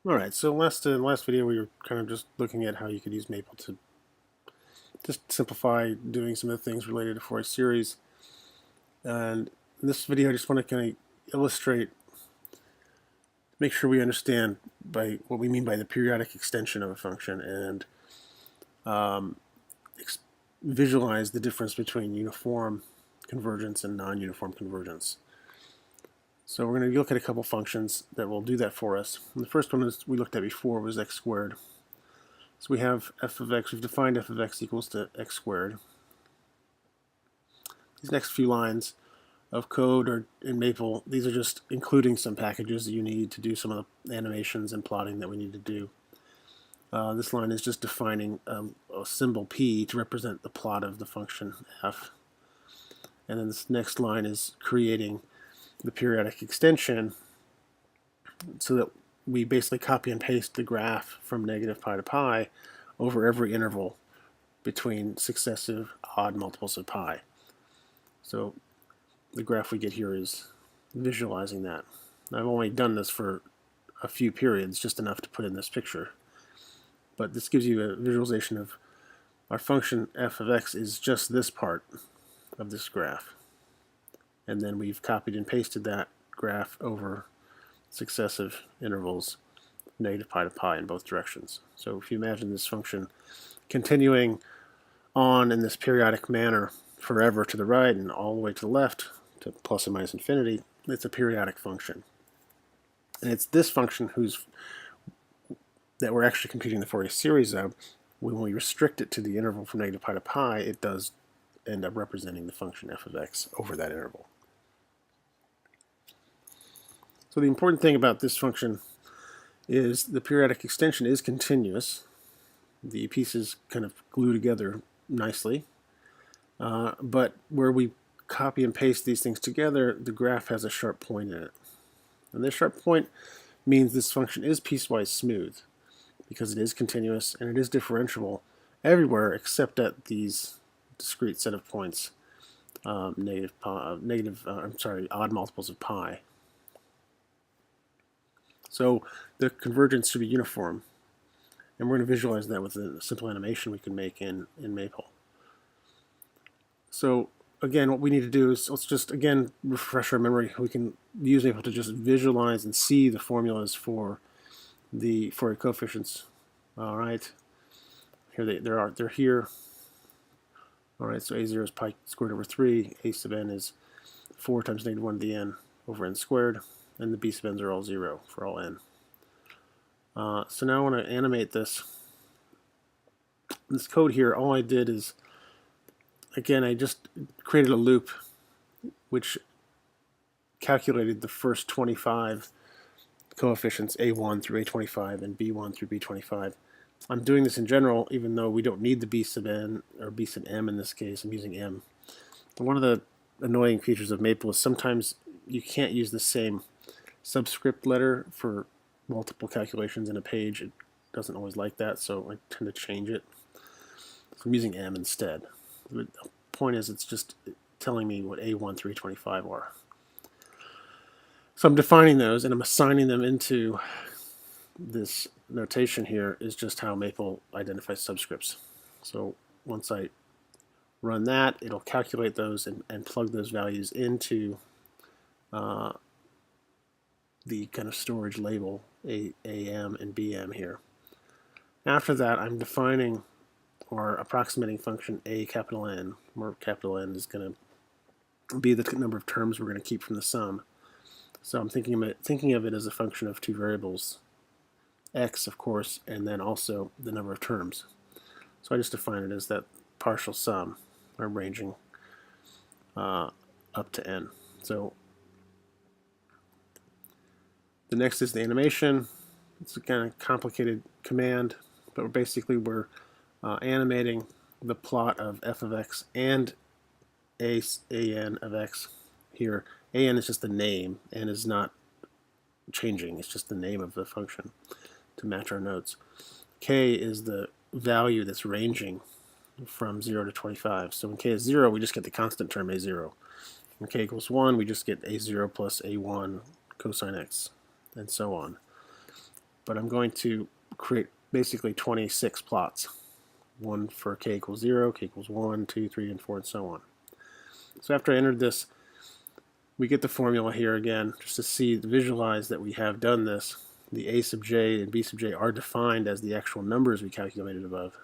Alright, so in the last video we were kind of just looking at how you could use Maple to just simplify doing some of the things related to Fourier series. And in this video I just want to kind of illustrate, make sure we understand by what we mean by the periodic extension of a function and um, visualize the difference between uniform convergence and non-uniform convergence. So we're going to look at a couple functions that will do that for us. And the first one is we looked at before was x squared. So we have f of x, we've defined f of x equals to x squared. These next few lines of code are in Maple. These are just including some packages that you need to do some of the animations and plotting that we need to do. This line is just defining a symbol p to represent the plot of the function f. And then this next line is creating the periodic extension so that we basically copy and paste the graph from negative pi to pi over every interval between successive odd multiples of pi. So the graph we get here is visualizing that. I've only done this for a few periods, just enough to put in this picture. But this gives you a visualization of our function f of x is just this part of this graph. And then we've copied and pasted that graph over successive intervals, negative pi to pi in both directions. So if you imagine this function continuing on in this periodic manner forever to the right and all the way to the left to plus or minus infinity, it's a periodic function. And it's this function that we're actually computing the Fourier series of. When we restrict it to the interval from negative pi to pi, it does end up representing the function f of x over that interval. So the important thing about this function is the periodic extension is continuous. The pieces kind of glue together nicely. But where we copy and paste these things together, the graph has a sharp point in it. And this sharp point means this function is piecewise smooth because it is continuous and it is differentiable everywhere except at these discrete set of points, odd multiples of pi. So the convergence should be uniform, and we're going to visualize that with a simple animation we can make in Maple. So again, what we need to do is let's just again refresh our memory. We can use Maple to just visualize and see the formulas for the Fourier coefficients. All right, here they're here. All right, so a0 is pi squared over 3. A sub n is 4 times negative 1 to the n over n squared. And the b sub n's are all 0 for all n. So now I want to animate this code here. All I did is, again, I just created a loop which calculated the first 25 coefficients, a1 through a25 and b1 through b25. I'm doing this in general, even though we don't need the b sub n or b sub m in this case. I'm using m. And one of the annoying features of Maple is sometimes you can't use the same subscript letter for multiple calculations in a page. It doesn't always like that, so I tend to change it. So I'm using m instead. The point is it's just telling me what a1 through a25 are. So I'm defining those and I'm assigning them into this notation here is just how Maple identifies subscripts. So once I run that, it'll calculate those and plug those values into the kind of storage label AM and BM here. After that, I'm defining or approximating function A capital N, where capital N is going to be the number of terms we're going to keep from the sum. So I'm thinking of it as a function of two variables, x, of course, and then also the number of terms. So I just define it as that partial sum, or ranging up to n. So the next is the animation. It's a kind of complicated command, but we're animating the plot of f of x and an of x here. An is just the name, and is not changing. It's just the name of the function to match our notes. K is the value that's ranging from 0 to 25. So when k is 0, we just get the constant term a0. When k equals 1, we just get a0 plus a1 cosine x, and so on. but I'm going to create basically 26 plots. One for k equals 0, k equals 1, 2, 3, and 4, and so on. So after I entered this, we get the formula here again, just to see, visualize that we have done this. The a sub j and b sub j are defined as the actual numbers we calculated above.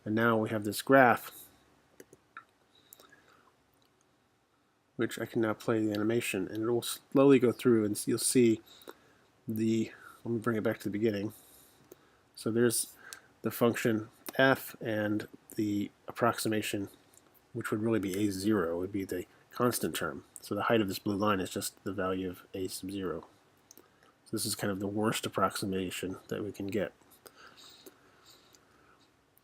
And now we have this graph, which I can now play the animation, and it will slowly go through, and you'll see the, let me bring it back to the beginning. So there's the function f, and the approximation, which would really be a0, would be the constant term. So the height of this blue line is just the value of a sub 0. So this is kind of the worst approximation that we can get.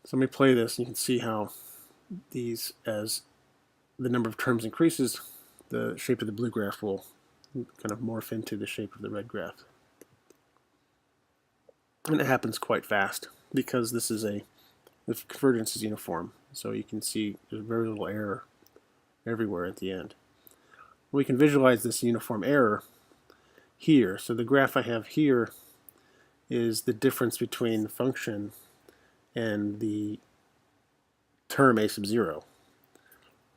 So let me play this, and you can see how these, as the number of terms increases, the shape of the blue graph will kind of morph into the shape of the red graph. And it happens quite fast because this is the convergence is uniform. So you can see there's very little error everywhere at the end. We can visualize this uniform error here. So the graph I have here is the difference between the function and the term a sub 0.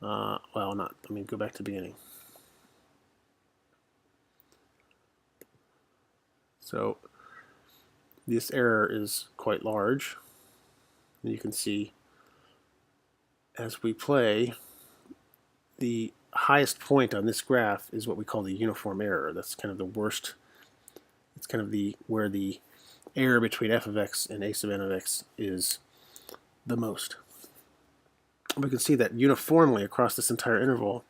Well, not. Let me go back to the beginning. So this error is quite large. And you can see as we play, the highest point on this graph is what we call the uniform error. That's kind of the worst. It's kind of where the error between f of x and a sub n of x is the most. We can see that uniformly across this entire interval,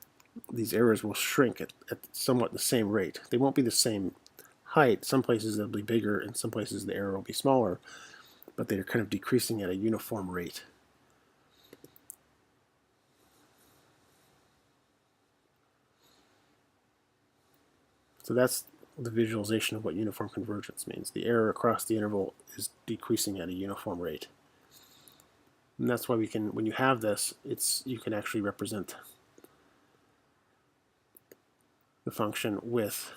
these errors will shrink at somewhat the same rate. They won't be the same height. Some places they'll be bigger, and some places the error will be smaller, but they're kind of decreasing at a uniform rate. So that's the visualization of what uniform convergence means. The error across the interval is decreasing at a uniform rate. And that's why we can, when you have this, you can actually represent the function with,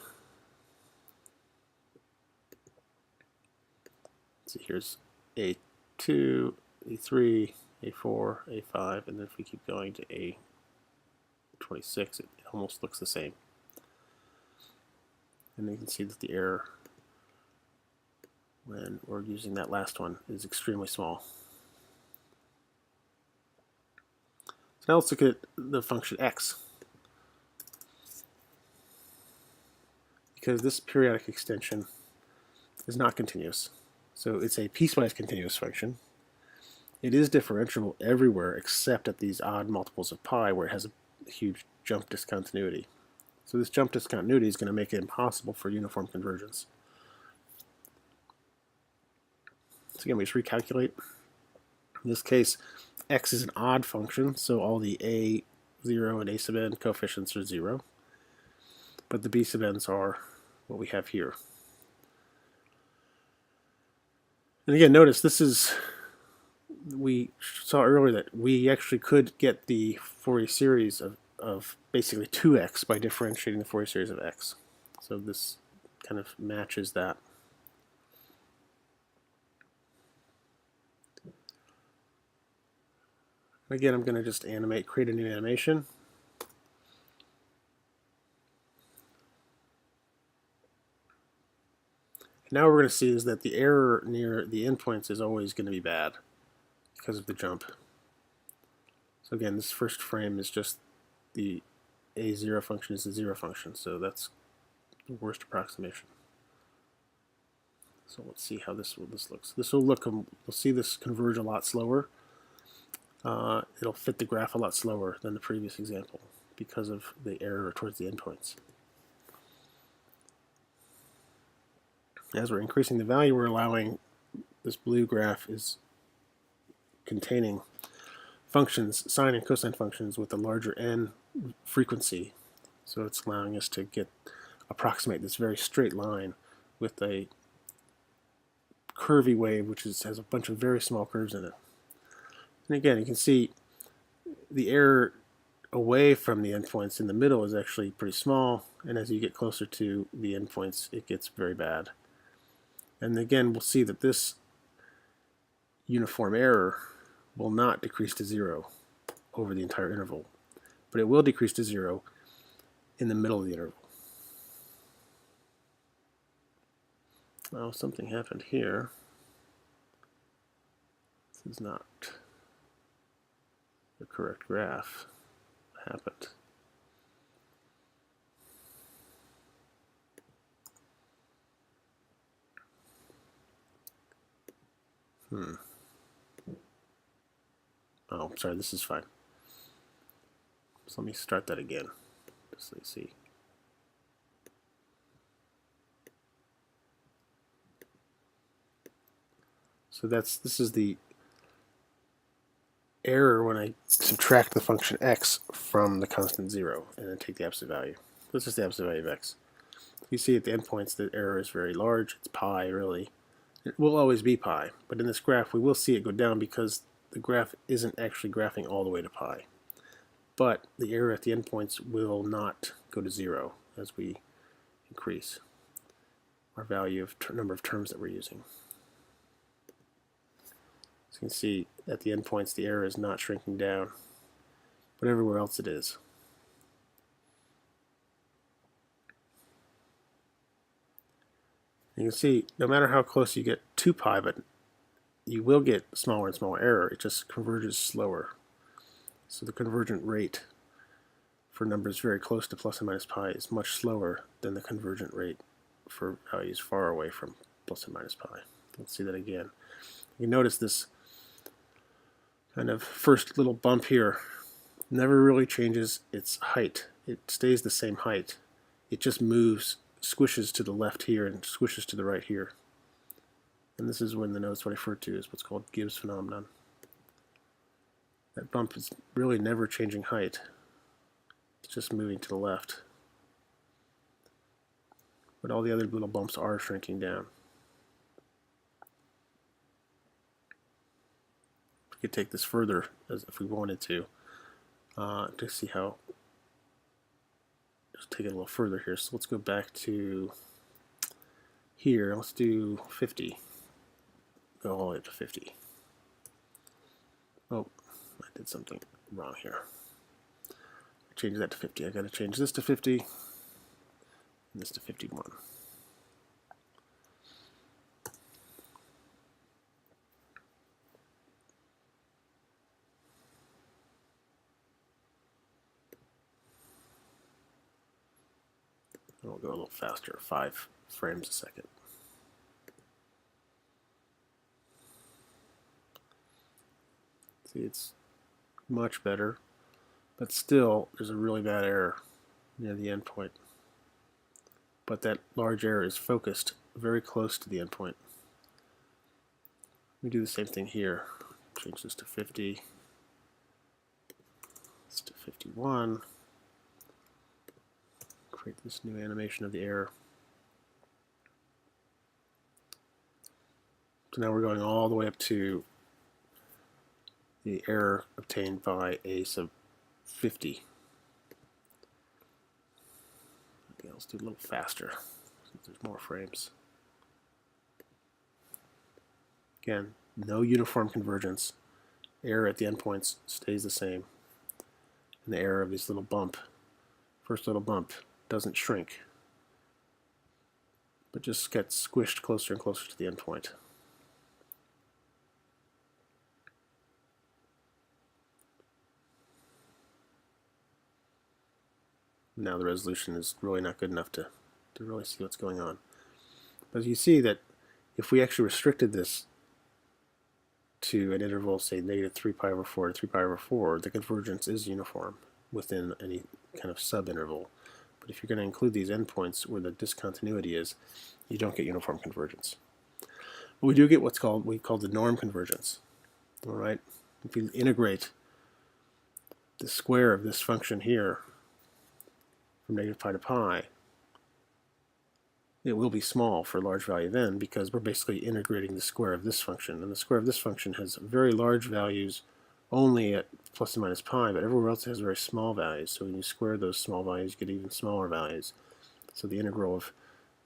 let's see, here's a2, a3, a4, a5, and then if we keep going to a26, it almost looks the same. And you can see that the error, when we're using that last one, is extremely small. So now let's look at the function x. Because this periodic extension is not continuous. So it's a piecewise continuous function. It is differentiable everywhere except at these odd multiples of pi where it has a huge jump discontinuity. So this jump discontinuity is going to make it impossible for uniform convergence. So again, we just recalculate. In this case, x is an odd function, so all the a0 and a sub n coefficients are 0. But the b sub n's are what we have here. And again, notice this is, we saw earlier that we actually could get the Fourier series of basically 2x by differentiating the Fourier series of x. So this kind of matches that. Again, I'm going to just create a new animation. Now what we're going to see is that the error near the endpoints is always going to be bad because of the jump. So again, this first frame is just the a0 function is the 0 function, so that's the worst approximation. So let's see how this looks. This will look, we'll see this converge a lot slower. It'll fit the graph a lot slower than the previous example because of the error towards the endpoints. As we're increasing the value, we're allowing this blue graph is containing functions, sine and cosine functions with a larger n frequency. So it's allowing us to approximate this very straight line with a curvy wave, which has a bunch of very small curves in it. And again, you can see the error away from the endpoints in the middle is actually pretty small, and as you get closer to the endpoints, it gets very bad. And again, we'll see that this uniform error will not decrease to 0 over the entire interval, but it will decrease to 0 in the middle of the interval. Now something happened here. This is not the correct graph. What happened? Oh, sorry, this is fine. So let me start that again, just so you see. So this is the error when I subtract the function x from the constant 0 and then take the absolute value. This is the absolute value of x. You see at the endpoints the error is very large. It's pi, really. It will always be pi, but in this graph we will see it go down because the graph isn't actually graphing all the way to pi. But the error at the endpoints will not go to 0 as we increase our value of number of terms that we're using. So you can see at the endpoints the error is not shrinking down, but everywhere else it is. You can see no matter how close you get to pi, but you will get smaller and smaller error. It just converges slower. So the convergent rate for numbers very close to plus and minus pi is much slower than the convergent rate for values far away from plus and minus pi. Let's see that again. You notice this kind of first little bump here never really changes its height. It stays the same height. It just moves, squishes to the left here and squishes to the right here. And this is when the notice what I refer to as what's called Gibbs phenomenon. That bump is really never changing height. It's just moving to the left. But all the other little bumps are shrinking down. We could take this further as if we wanted to see how. Just take it a little further here. So let's go back to here. Let's do 50. Go all the way up to 50. Oh, I did something wrong here. Change that to 50. I got to change this to 50 and this to 51. We'll go a little faster, 5 frames a second. See, it's much better, but still there's a really bad error near the endpoint. But that large error is focused very close to the endpoint. We do the same thing here. Change this to 50. This to 51. Create this new animation of the error. So now we're going all the way up to the error obtained by a sub 50. Okay, let's do a little faster since there's more frames. Again, no uniform convergence. Error at the endpoints stays the same. And the error of this little bump, first little bump, doesn't shrink, but just gets squished closer and closer to the endpoint. Now the resolution is really not good enough to really see what's going on. But you see that if we actually restricted this to an interval, say negative 3 pi over 4 to 3 pi over 4, the convergence is uniform within any kind of subinterval. But if you're going to include these endpoints where the discontinuity is, you don't get uniform convergence. But we do get what's called the norm convergence. All right, if you integrate the square of this function here from negative pi to pi, it will be small for a large value of n because we're basically integrating the square of this function. And the square of this function has very large values only at plus and minus pi, but everywhere else it has very small values. So when you square those small values, you get even smaller values. So the integral of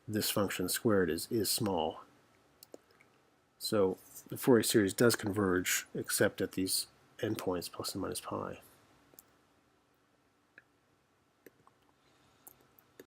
this function squared is small. So the Fourier series does converge except at these endpoints plus and minus pi.